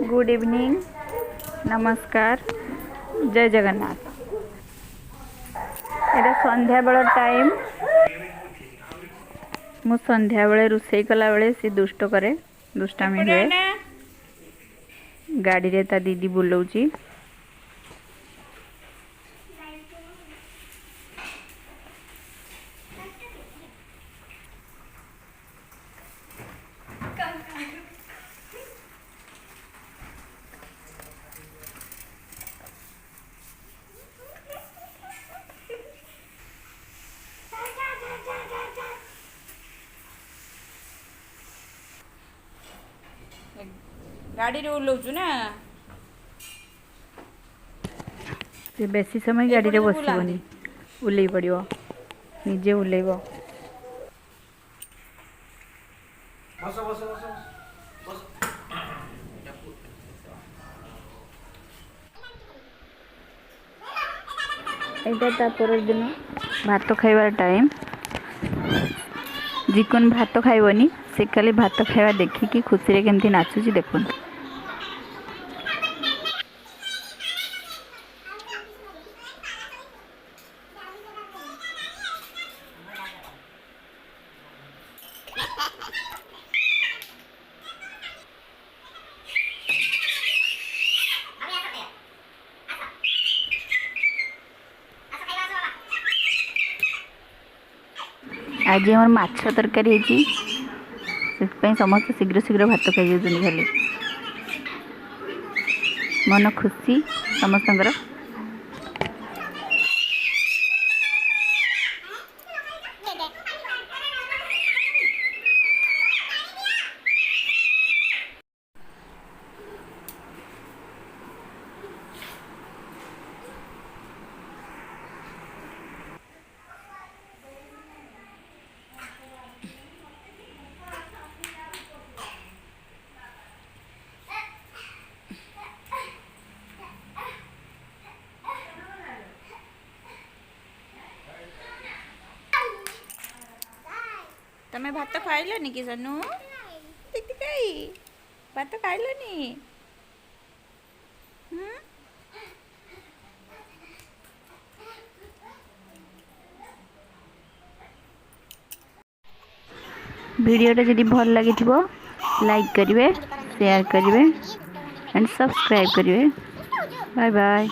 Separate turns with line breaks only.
Good evening, नमस्कार, जय जगन्नाथ। एटा संध्या bell time. मु संध्या बेले रोषेई कला बेले सी दुष्ट करे, दुष्टामी हुए। गाड़ी रे ता दीदी बुलाऊची।
गाड़ी रे उलौचु ना
से बेसी समय गाड़ी रे बसिबनी, उल्लै पड़ियो, निजे उल्लैबो।
बस बस बस बस
एटा ता पर दिन भात खाइबार टाइम। जिकुन भात खाइबनी से खाली भात खाइबा देखिकी खुशी रे केमती नाचुची देखुन। आज आम माछ तरकारी है, समस्त शीघ्र शीघ्र भात खाई खाली मन खुशी समस्त।
तमे भात खाइलनि कि सनु दीदी काई भात खाइलनि
वीडियोटा जदि भल लगी लाइक करिवे, शेयर करिवे एंड सब्सक्राइब करिवे। Bye bye.